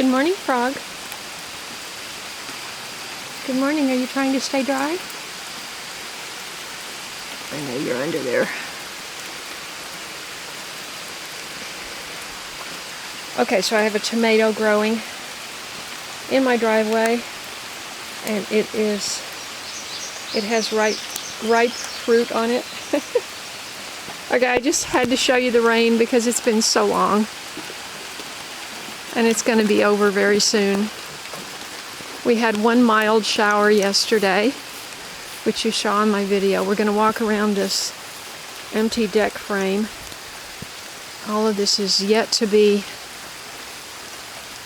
Good morning, frog. Good morning. Are you trying to stay dry? I know you're under there. Okay, so I have a tomato growing in my driveway, and it has ripe fruit on it. Okay, I just had to show you the rain because it's been so long, and it's going to be over very soon. We had one mild shower yesterday, which you saw in my video. We're going to walk around this empty deck frame. All of this is yet to be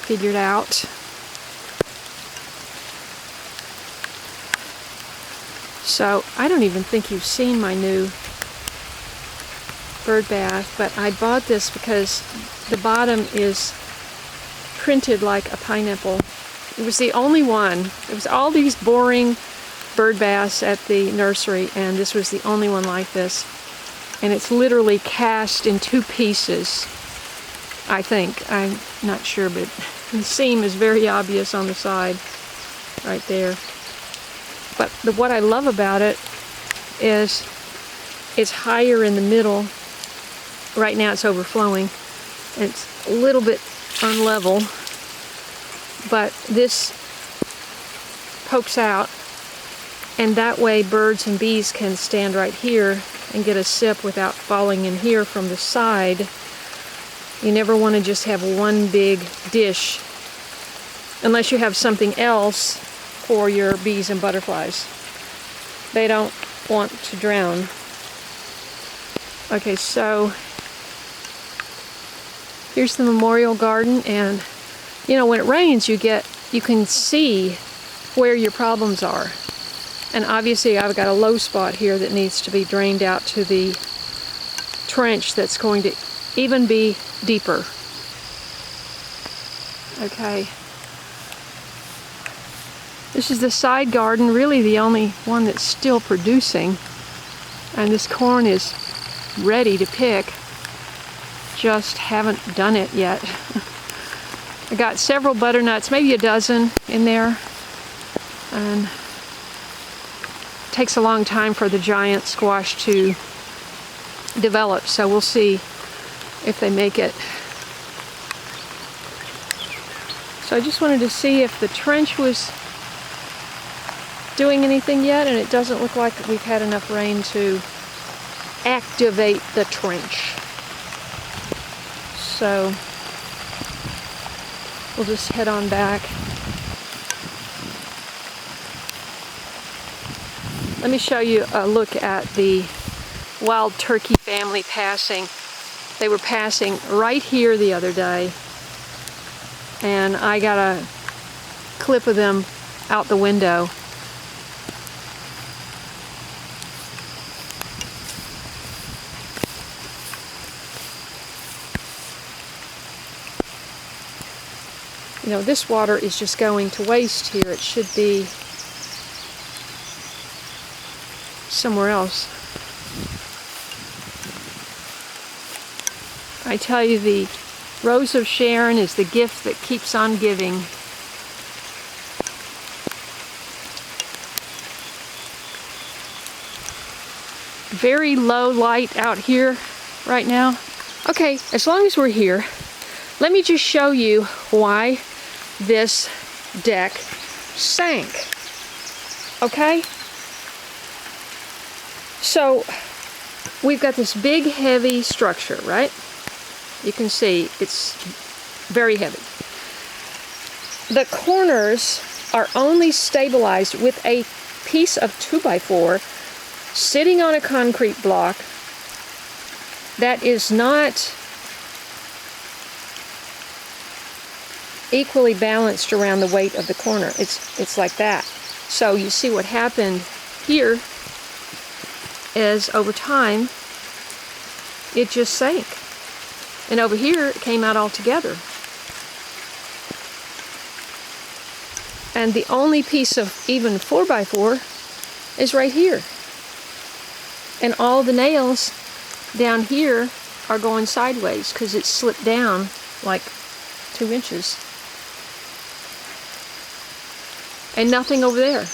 figured out. So I don't even think you've seen my new bird bath, but I bought this because the bottom is printed like a pineapple. It was the only one. There was all these boring bird baths at the nursery, and this was the only one like this. And it's literally cast in two pieces, I think. I'm not sure, but the seam is very obvious on the side right there. But what I love about it is it's higher in the middle. Right now it's overflowing. It's a little bit unlevel, but this pokes out, and that way birds and bees can stand right here and get a sip without falling in here from the side. You never want to just have one big dish unless you have something else for your bees and butterflies. They don't want to drown. Okay, so here's the memorial garden, and you know, when it rains you can see where your problems are. And obviously I've got a low spot here that needs to be drained out to the trench that's going to even be deeper. Okay. This is the side garden, really the only one that's still producing. And this corn is ready to pick. Just haven't done it yet. I got several butternuts, maybe a dozen in there. And it takes a long time for the giant squash to develop, so we'll see if they make it. So I just wanted to see if the trench was doing anything yet, and it doesn't look like we've had enough rain to activate the trench. So we'll just head on back. Let me show you a look at the wild turkey family passing. They were passing right here the other day, and I got a clip of them out the window. You know, this water is just going to waste here. It should be somewhere else. I tell you, the Rose of Sharon is the gift that keeps on giving. Very low light out here right now. Okay, as long as we're here, let me just show you why this deck sank. Okay? So we've got this big heavy structure, right? You can see it's very heavy. The corners are only stabilized with a piece of 2x4 sitting on a concrete block that is not equally balanced around the weight of the corner. It's like that. So you see what happened here is over time it just sank. And over here it came out all together. And the only piece of even 4x4 is right here. And all the nails down here are going sideways because it slipped down like 2 inches. and nothing over there.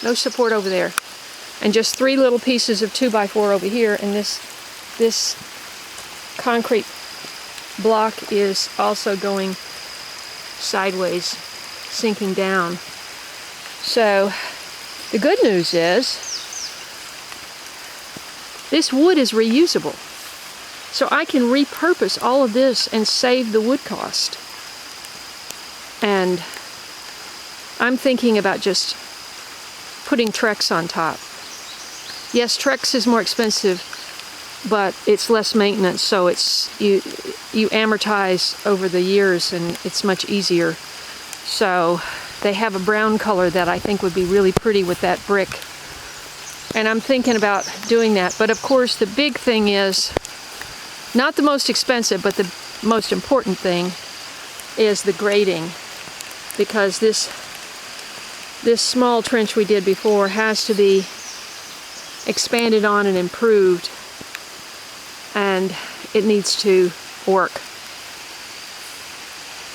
No support over there. And just 3 little pieces of 2x4 over here, and this concrete block is also going sideways, sinking down. So the good news is this wood is reusable. So I can repurpose all of this and save the wood cost. And I'm thinking about just putting Trex on top. Yes, Trex is more expensive, but it's less maintenance, so it's you amortize over the years and it's much easier. So they have a brown color that I think would be really pretty with that brick. And I'm thinking about doing that. But of course the big thing is, not the most expensive, but the most important thing is the grading. Because this small trench we did before has to be expanded on and improved, and it needs to work.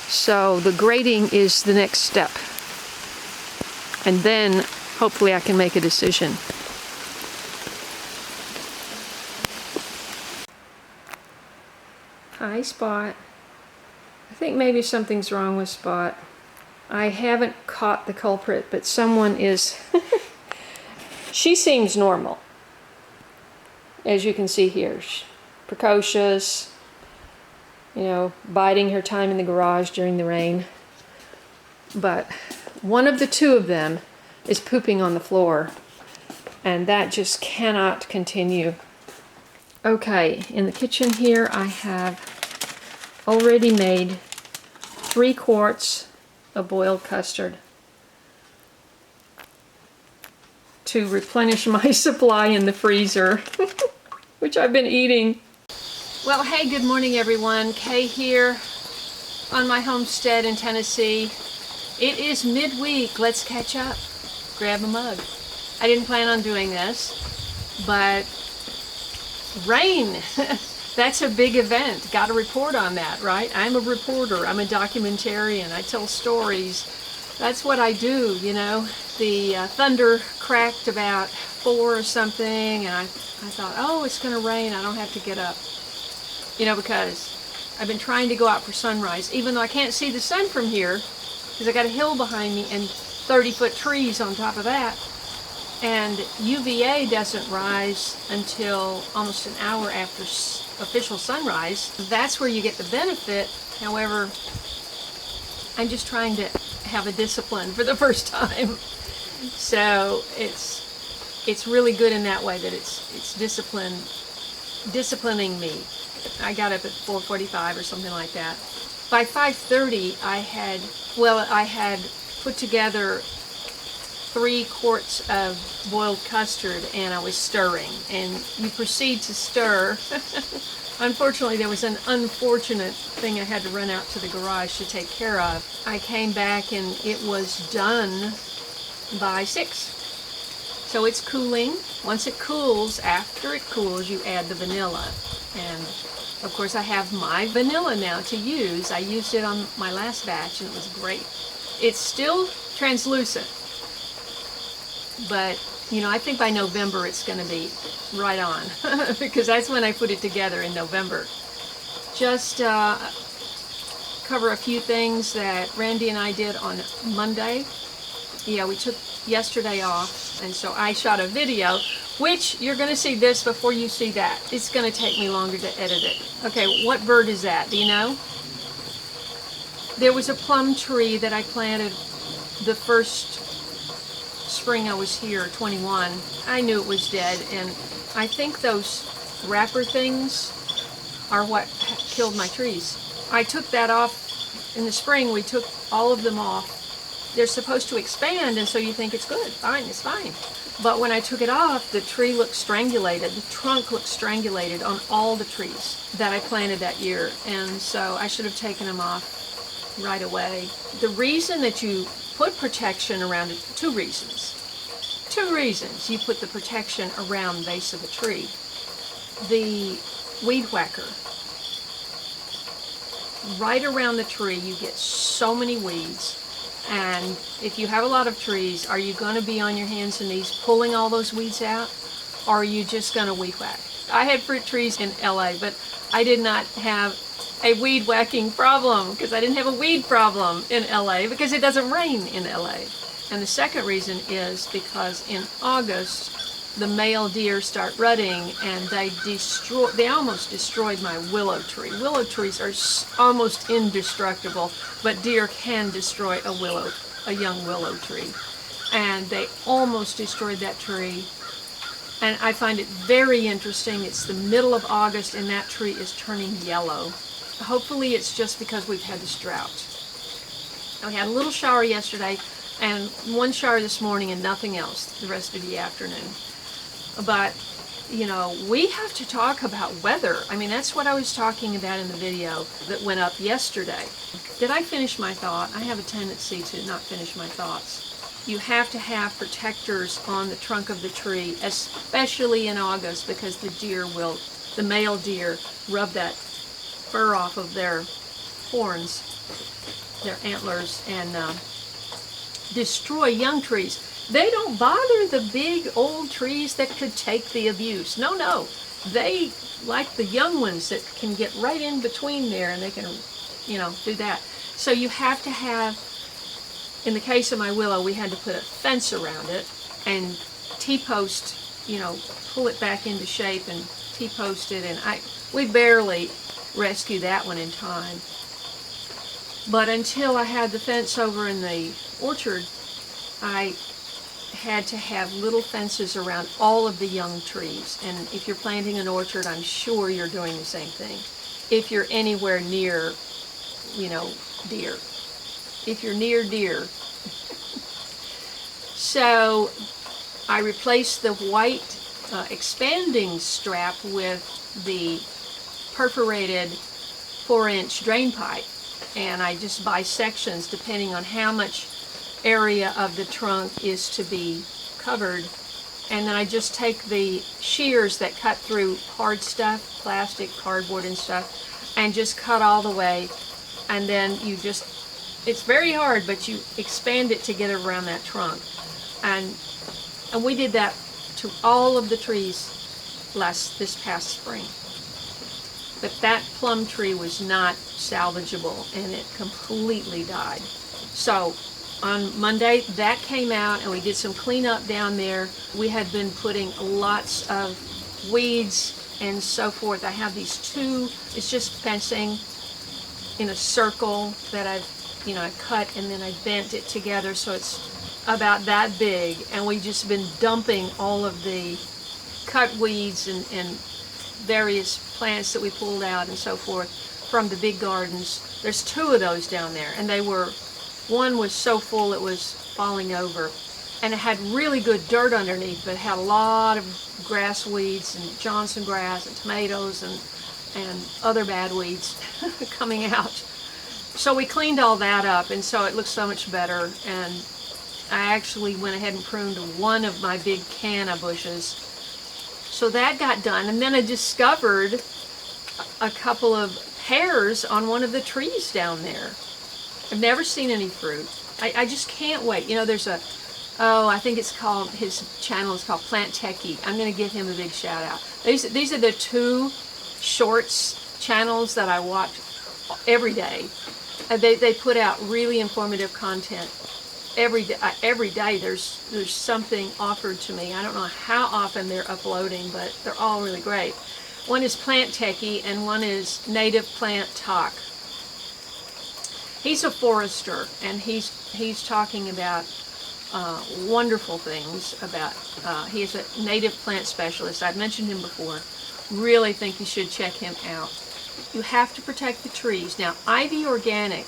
So the grading is the next step, and then hopefully I can make a decision. Hi, Spot. I think maybe something's wrong with Spot. I haven't caught the culprit, but someone is... She seems normal, as you can see here. Precocious, you know, biding her time in the garage during the rain. But one of the 2 of them is pooping on the floor, and that just cannot continue. Okay, in the kitchen here I have already made 3 quarts of boiled custard to replenish my supply in the freezer, which I've been eating. Well, hey, good morning everyone. Kaye here on my homestead in Tennessee. It is midweek. Let's catch up. Grab a mug. I didn't plan on doing this, but rain. That's a big event. Got to report on that, right? I'm a reporter. I'm a documentarian. I tell stories. That's what I do, you know. The thunder cracked about 4 or something, and I thought, oh, it's going to rain. I don't have to get up. You know, because I've been trying to go out for sunrise, even though I can't see the sun from here, because I got a hill behind me and 30-foot trees on top of that. And UVA doesn't rise until almost an hour after official sunrise. That's where you get the benefit. However, I'm just trying to have a discipline for the first time. So it's really good in that way that it's disciplining me. I got up at 4:45 or something like that. By 5:30 I had put together 3 quarts of boiled custard, and I was stirring, and you proceed to stir. Unfortunately, there was an unfortunate thing I had to run out to the garage to take care of. I came back and it was done by 6. So it's cooling. Once it cools, after it cools, you add the vanilla. And of course I have my vanilla now to use. I used it on my last batch and it was great. It's still translucent, but you know, I think by November it's going to be right on because that's when I put it together, in November. Just cover a few things that Randy and I did on Monday. Yeah, we took yesterday off, and so I shot a video, which you're going to see this before you see that. It's going to take me longer to edit it. Okay, what bird is that? Do you know? There was a plum tree that I planted the first spring I was here, 21. I knew it was dead, and I think those wrapper things are what killed my trees. I took that off in the spring. We took all of them off. They're supposed to expand, and so you think it's good, fine, it's fine. But when I took it off, the tree looked strangulated. The trunk looked strangulated on all the trees that I planted that year, and so I should have taken them off right away. The reason that you put protection around it, 2 reasons. 2 reasons you put the protection around the base of the tree. The weed whacker. Right around the tree you get so many weeds. And if you have a lot of trees, are you going to be on your hands and knees pulling all those weeds out? Or are you just going to weed whack? I had fruit trees in LA, but I did not have a weed whacking problem because I didn't have a weed problem in LA because it doesn't rain in LA. And the second reason is because in August, the male deer start rutting, and they almost destroyed my willow tree. Willow trees are almost indestructible, but deer can destroy a young willow tree. And they almost destroyed that tree. And I find it very interesting. It's the middle of August and that tree is turning yellow. Hopefully it's just because we've had this drought. We had a little shower yesterday and one shower this morning and nothing else the rest of the afternoon. But, you know, we have to talk about weather. I mean, that's what I was talking about in the video that went up yesterday. Did I finish my thought? I have a tendency to not finish my thoughts. You have to have protectors on the trunk of the tree, especially in August, because the male deer rub that fur off of their horns, their antlers, and destroy young trees. They don't bother the big old trees that could take the abuse. No. They like the young ones that can get right in between there and they can, do that. So you have to have, in the case of my willow, we had to put a fence around it and T-post, pull it back into shape and T-post it. And we barely rescued that one in time. But until I had the fence over in the orchard, I had to have little fences around all of the young trees. And if you're planting an orchard, I'm sure you're doing the same thing. If you're anywhere near, deer. If you're near deer. So I replaced the white expanding strap with the perforated 4-inch drain pipe. And I just buy sections depending on how much area of the trunk is to be covered, and then I just take the shears that cut through hard stuff, plastic, cardboard and stuff, and just cut all the way, and then it's very hard, but you expand it to get around that trunk. And we did that to all of the trees this past spring. But that plum tree was not salvageable and it completely died. So on Monday, that came out and we did some cleanup down there. We had been putting lots of weeds and so forth. I have these it's just fencing in a circle that I cut and then I bent it together so it's about that big. And we've just been dumping all of the cut weeds and various plants that we pulled out and so forth from the big gardens. There's 2 of those down there, and one was so full it was falling over, and it had really good dirt underneath, but it had a lot of grass weeds and Johnson grass and tomatoes and other bad weeds coming out. So we cleaned all that up, and so it looks so much better. And I actually went ahead and pruned one of my big canna bushes. So that got done, and then I discovered a couple of pears on one of the trees down there. I've never seen any fruit. I just can't wait. There's I think his channel is called Plant Techie. I'm going to give him a big shout out. These are the 2 shorts channels that I watch every day. They put out really informative content. Every day there's something offered to me. I don't know how often they're uploading, but they're all really great. One is Plant Techie and one is Native Plant Talk. He's a forester and he's talking about wonderful things about, he is a native plant specialist. I've mentioned him before. Really think you should check him out. You have to protect the trees. Now, Ivy Organic,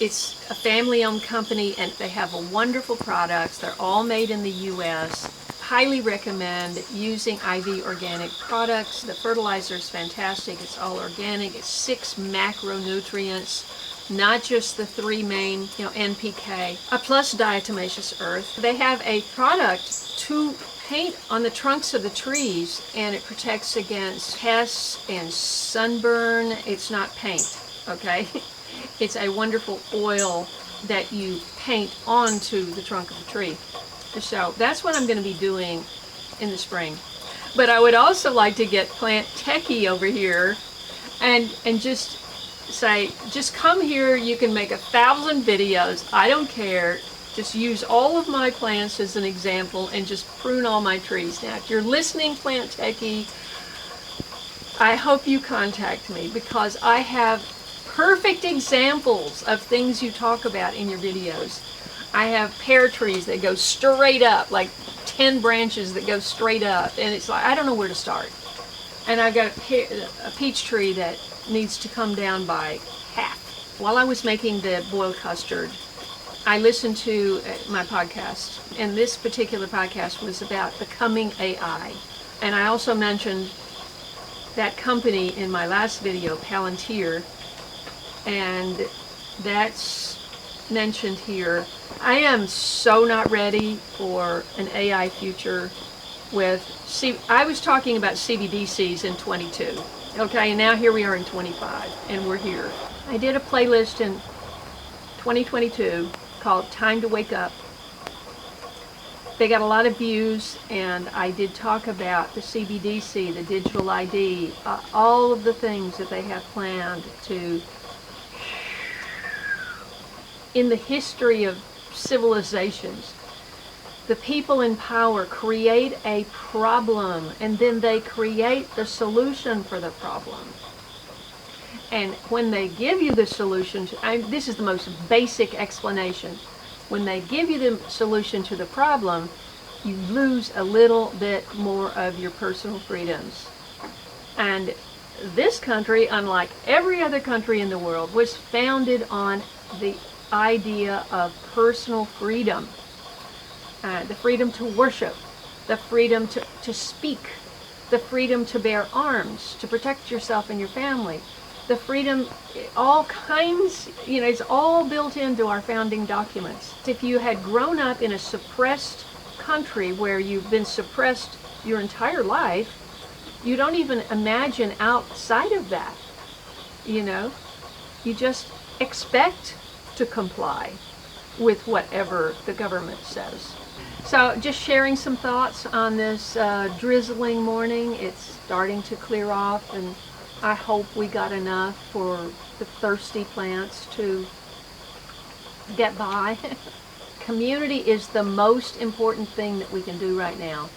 it's a family-owned company and they have wonderful products. They're all made in the U.S. Highly recommend using Ivy Organic products. The fertilizer is fantastic. It's all organic. It's 6 macronutrients, not just the 3 main, NPK, plus diatomaceous earth. They have a product to paint on the trunks of the trees, and it protects against pests and sunburn. It's not paint, okay? It's a wonderful oil that you paint onto the trunk of the tree. So that's what I'm going to be doing in the spring. But I would also like to get Plant Techie over here and just say, just come here, you can make 1,000 videos, I don't care. Just use all of my plants as an example and just prune all my trees. Now, if you're listening, Plant Techie, I hope you contact me, because I have perfect examples of things you talk about in your videos. I have pear trees that go straight up, like 10 branches that go straight up, and it's like, I don't know where to start. And I've got a peach tree that needs to come down by half. While I was making the boiled custard, I listened to my podcast, and this particular podcast was about becoming AI. And I also mentioned that company in my last video, Palantir, and that's mentioned here. I am so not ready for an AI future with, I was talking about CBDCs in 22, okay, and now here we are in 25, and we're here. I did a playlist in 2022 called Time to Wake Up. They got a lot of views, and I did talk about the CBDC, the digital ID, all of the things that they have planned to, in the history of civilizations, the people in power create a problem, and then they create the solution for the problem. And when they give you the solution, this is the most basic explanation. When they give you the solution to the problem, you lose a little bit more of your personal freedoms. And this country, unlike every other country in the world, was founded on the idea of personal freedom. The freedom to worship, the freedom to speak, the freedom to bear arms, to protect yourself and your family, the freedom, all kinds, it's all built into our founding documents. If you had grown up in a suppressed country where you've been suppressed your entire life, you don't even imagine outside of that, You just expect to comply with whatever the government says. So just sharing some thoughts on this drizzling morning. It's starting to clear off, and I hope we got enough for the thirsty plants to get by. Community is the most important thing that we can do right now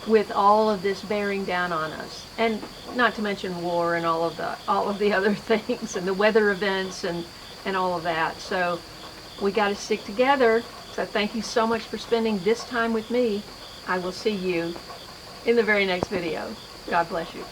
with all of this bearing down on us, and not to mention war and all of the other things, and the weather events and all of that. So we got to stick together. So thank you so much for spending this time with me. I will see you in the very next video. God bless you.